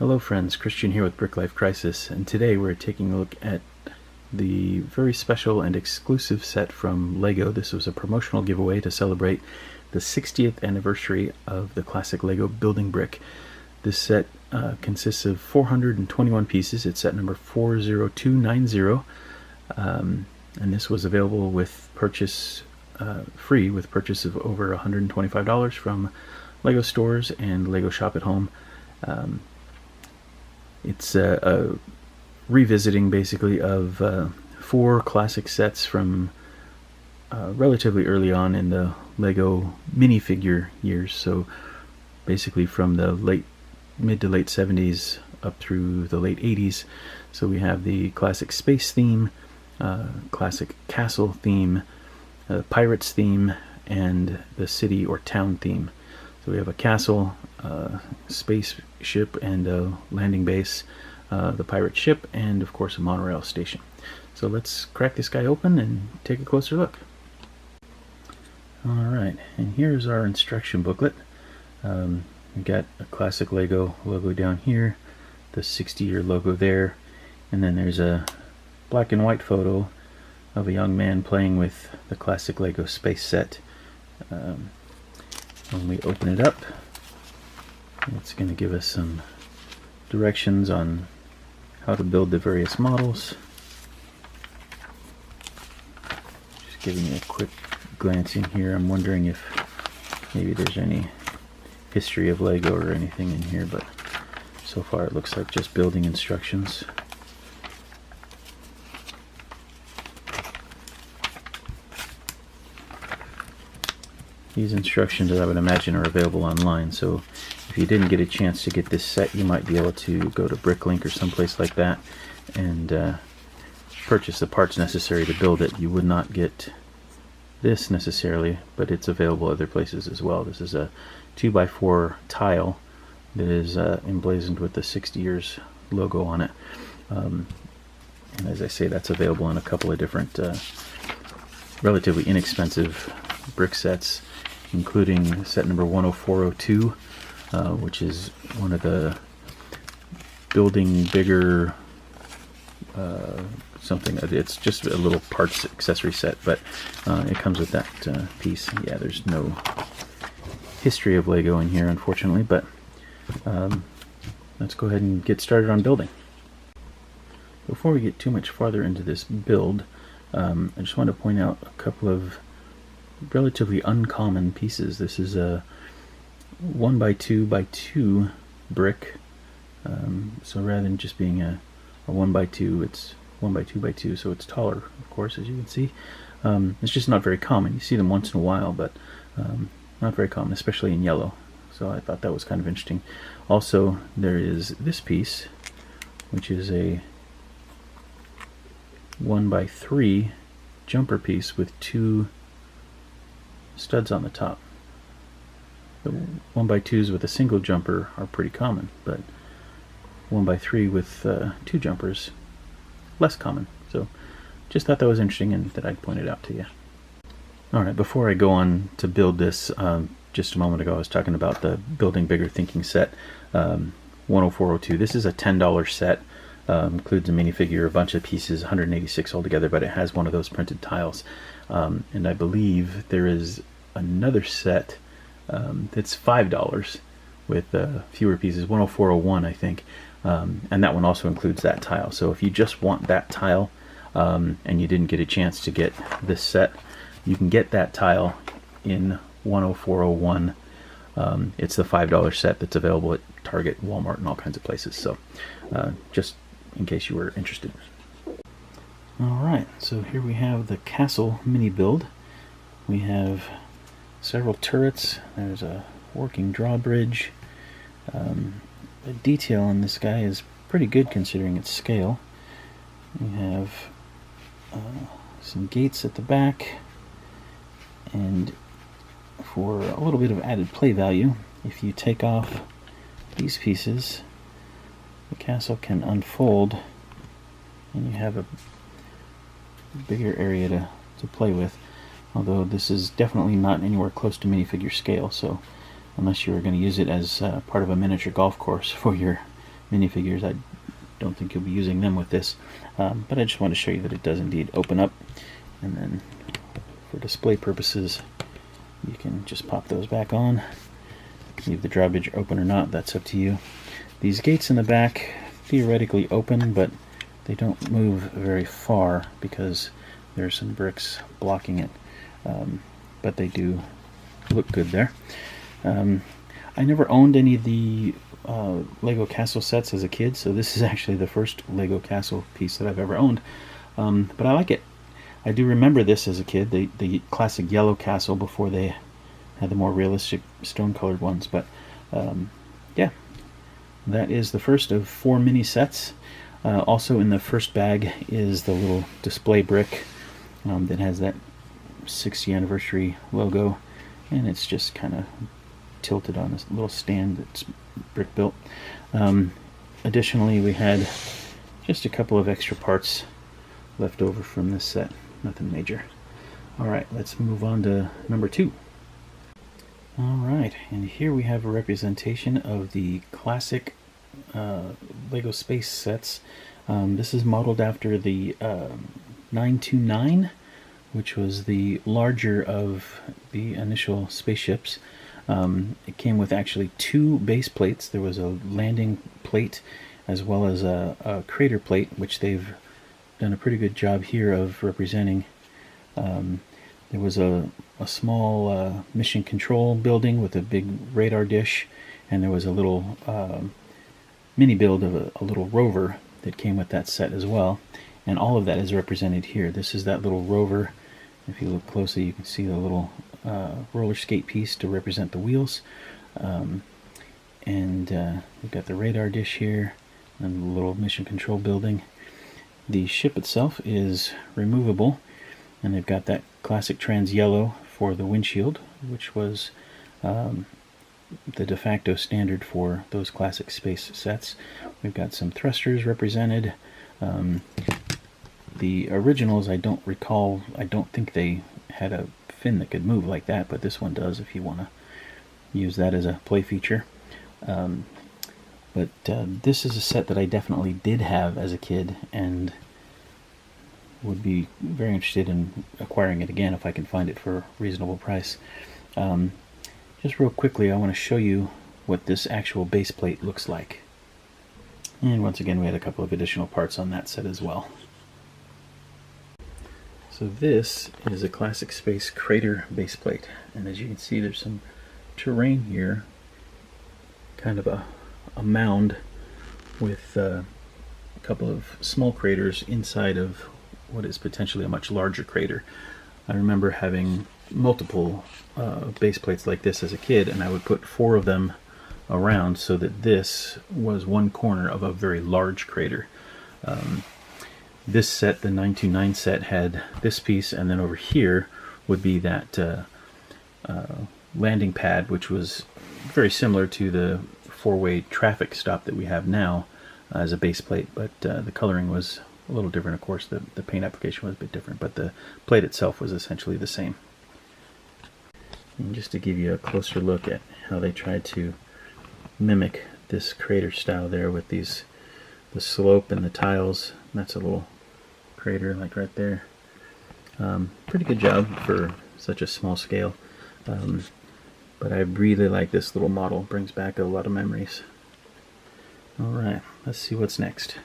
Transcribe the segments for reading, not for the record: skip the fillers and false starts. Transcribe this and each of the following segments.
Hello friends, Christian here with Brick Life Crisis, and today we're taking a look at the very special and exclusive set from LEGO. This was a promotional giveaway to celebrate the 60th anniversary of the classic LEGO building brick. This set consists of 421 pieces. It's set number 40290, and this was available with purchase, free with purchase of over $125 from LEGO stores and LEGO Shop at Home. It's a revisiting basically of 4 classic sets from relatively early on in the LEGO minifigure years, so basically from the mid to late 70s up through the late 80s. So we have the classic space theme, classic castle theme, pirates theme, and the city or town theme. So we have a castle, spaceship, and a landing base, the pirate ship, and of course a monorail station. So let's crack this guy open and take a closer look. Alright, and here's our instruction booklet. We got a classic LEGO logo down here, the 60-year logo there, and then there's a black and white photo of a young man playing with the classic LEGO space set. When we open it up, it's going to give us some directions on how to build the various models. Just giving you a quick glance in here. I'm wondering if maybe there's any history of LEGO or anything in here, but so far it looks like just building instructions. These instructions, I would imagine, are available online, so if you didn't get a chance to get this set, you might be able to go to Bricklink or someplace like that and purchase the parts necessary to build it. You would not get this necessarily, but it's available other places as well. This is a 2x4 tile that is emblazoned with the 60 years logo on it. And as I say, that's available in a couple of different relatively inexpensive brick sets, including set number 10402, which is one of the building bigger something. It's just a little parts accessory set, but it comes with that piece. Yeah, there's no history of LEGO in here, unfortunately, but let's go ahead and get started on building. Before we get too much farther into this build, I just want to point out a couple of relatively uncommon pieces. This is a 1x2x2 brick, so rather than just being a 1x2, it's 1x2x2, so it's taller, of course, as you can see. It's just not very common. You see them once in a while, but not very common, especially in yellow. So I thought that was kind of interesting. Also, there is this piece, which is a 1x3 jumper piece with 2 studs on the top. The 1x2s with a single jumper are pretty common, but 1x3 with 2 jumpers, less common. So just thought that was interesting and that I'd point it out to you. Alright, before I go on to build this, just a moment ago I was talking about the Building Bigger Thinking set, 10402. This is a $10 set. Includes a minifigure, a bunch of pieces, 186 altogether, but it has one of those printed tiles. And I believe there is another set that's $5 with fewer pieces, 10401 I think, and that one also includes that tile. So if you just want that tile and you didn't get a chance to get this set, you can get that tile in 10401. It's the $5 set that's available at Target, Walmart, and all kinds of places. So just in case you were interested. Alright, so here we have the castle mini build. We have several turrets. There's a working drawbridge. The detail on this guy is pretty good considering its scale. We have some gates at the back, and for a little bit of added play value, if you take off these pieces, the castle can unfold and you have a bigger area to play with. Although this is definitely not anywhere close to minifigure scale, so unless you were going to use it as part of a miniature golf course for your minifigures. I don't think you'll be using them with this, but I just want to show you that it does indeed open up, and then for display purposes you can just pop those back on. Leave the drawbridge open or not, that's up to you. These gates in the back theoretically open, but they don't move very far because there's some bricks blocking it, but they do look good there. I never owned any of the Lego castle sets as a kid, so this is actually the first Lego castle piece that I've ever owned, but I like it. I do remember this as a kid, the classic yellow castle before they had the more realistic stone-colored ones, but yeah, that is the first of 4 mini sets. Also in the first bag is the little display brick that has that 60th anniversary logo, and it's just kind of tilted on a little stand that's brick built. Additionally, we had just a couple of extra parts left over from this set, nothing major. Alright, let's move on to number 2. Alright, and here we have a representation of the classic Lego space sets. This is modeled after the 929, which was the larger of the initial spaceships. It came with actually 2 base plates. There was a landing plate as well as a crater plate, which they've done a pretty good job here of representing. There was a small mission control building with a big radar dish, and there was a little mini build of a little rover that came with that set as well, and all of that is represented here. This is that little rover. If you look closely, you can see the little roller skate piece to represent the wheels, and we've got the radar dish here and the little mission control building. The ship itself is removable, and they've got that classic trans yellow for the windshield, which was the de facto standard for those classic space sets. We've got some thrusters represented. The originals, I don't recall, I don't think they had a fin that could move like that, but this one does if you want to use that as a play feature. But this is a set that I definitely did have as a kid, and would be very interested in acquiring it again if I can find it for a reasonable price. Just real quickly, I want to show you what this actual base plate looks like. And once again, we had a couple of additional parts on that set as well. So this is a classic space crater base plate, and as you can see, there's some terrain here, kind of a mound with a couple of small craters inside of what is potentially a much larger crater. I remember having multiple base plates like this as a kid, and I would put 4 of them around so that this was one corner of a very large crater. This set, the 929 set, had this piece, and then over here would be that landing pad, which was very similar to the 4-way traffic stop that we have now as a base plate, but the coloring was a little different. Of course, the paint application was a bit different, but the plate itself was essentially the same. And just to give you a closer look at how they tried to mimic this crater style there with the slope and the tiles. That's a little crater like right there. Pretty good job for such a small scale. But I really like this little model. It brings back a lot of memories. Alright, let's see what's next.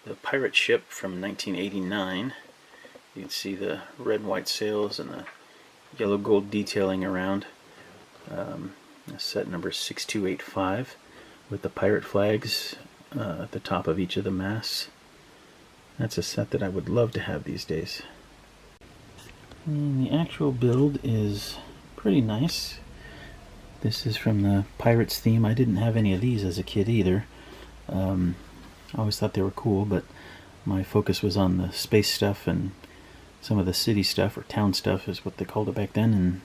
The pirate ship from 1989. You can see the red and white sails and the yellow gold detailing around. Set number 6285 with the pirate flags at the top of each of the masts. That's a set that I would love to have these days. And the actual build is pretty nice. This is from the Pirates theme. I didn't have any of these as a kid either. I always thought they were cool, but my focus was on the space stuff and some of the city stuff, or town stuff is what they called it back then,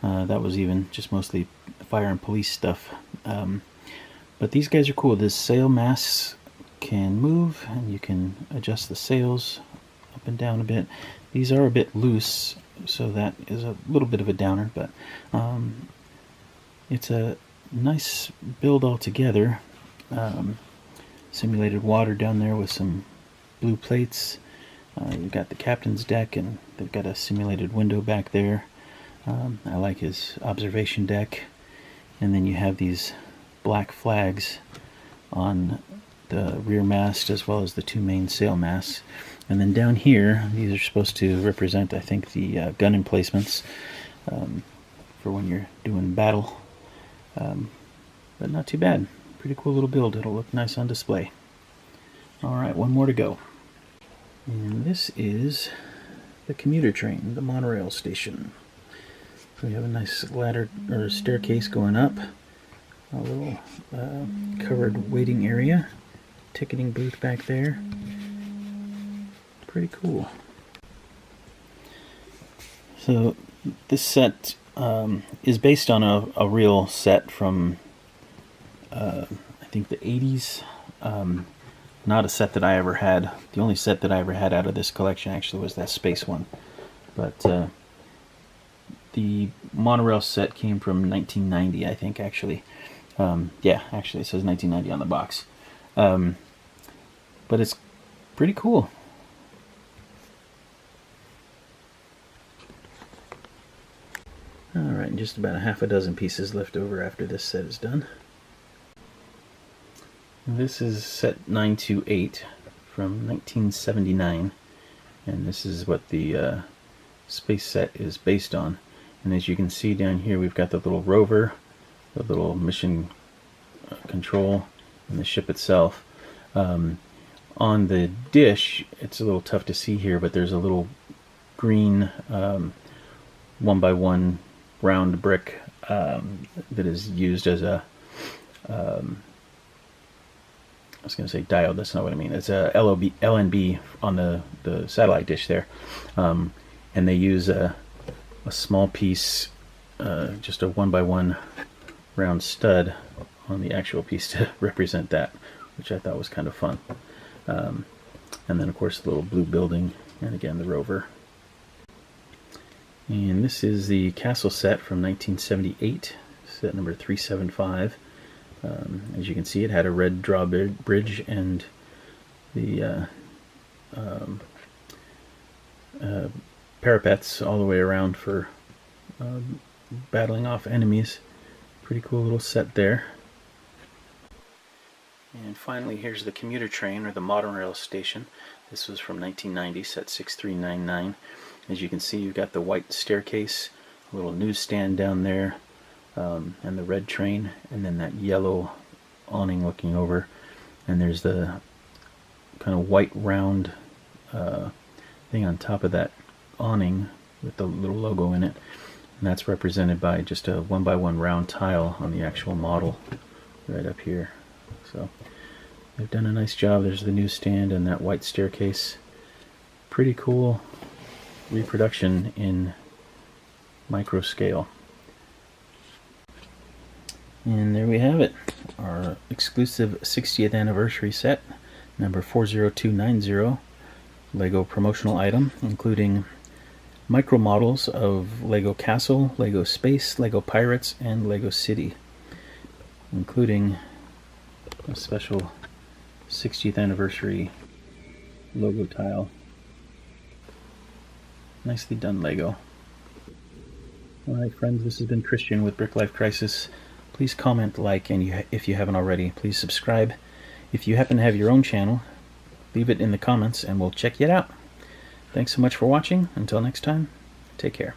and that was even just mostly fire and police stuff. But these guys are cool. The sail masts can move, and you can adjust the sails up and down a bit. These are a bit loose, so that is a little bit of a downer, but it's a nice build altogether. simulated water down there with some blue plates. You've got the captain's deck, and they've got a simulated window back there. I like his observation deck. And then you have these black flags on the rear mast as well as the two main sail masts. And then down here, these are supposed to represent, I think, the gun emplacements for when you're doing battle. But not too bad. Pretty cool little build. It'll look nice on display. Alright, one more to go. And this is the commuter train, the monorail station. So we have a nice ladder or staircase going up, a little covered waiting area, ticketing booth back there. Pretty cool. So this set is based on a real set from I think the 80s. Not a set that I ever had. The only set that I ever had out of this collection actually was that space one. But the monorail set came from 1990, I think, actually. Yeah, actually it says 1990 on the box. But it's pretty cool. Alright, just about a half a dozen pieces left over after this set is done. This is set 928 from 1979, and this is what the space set is based on. And as you can see down here, we've got the little rover, the little mission control, and the ship itself. On the dish, it's a little tough to see here, but there's a little green 1x1 round brick that is used as a I was going to say diode, that's not what I mean. It's a LNB on the satellite dish there. And they use a small piece, just a 1x1 round stud on the actual piece to represent that, which I thought was kind of fun. And then of course the little blue building, and again the rover. And this is the castle set from 1978, set number 375. As you can see, it had a red drawbridge and the parapets all the way around for battling off enemies. Pretty cool little set there. And finally, here's the commuter train, or the monorail station. This was from 1990, set 6399. As you can see, you've got the white staircase, a little newsstand down there, and the red train, and then that yellow awning looking over, and there's the kind of white round thing on top of that awning with the little logo in it, and that's represented by just a 1x1 round tile on the actual model right up here. So they've done a nice job. There's the newsstand and that white staircase. Pretty cool reproduction in micro scale. And there we have it, our exclusive 60th anniversary set, number 40290, Lego promotional item, including micro models of Lego Castle, Lego Space, Lego Pirates, and Lego City, including a special 60th anniversary logo tile. Nicely done, Lego. Alright friends, this has been Christian with Brick Life Crisis. Please comment, like, and if you haven't already, please subscribe. If you happen to have your own channel, leave it in the comments and we'll check it out. Thanks so much for watching. Until next time, take care.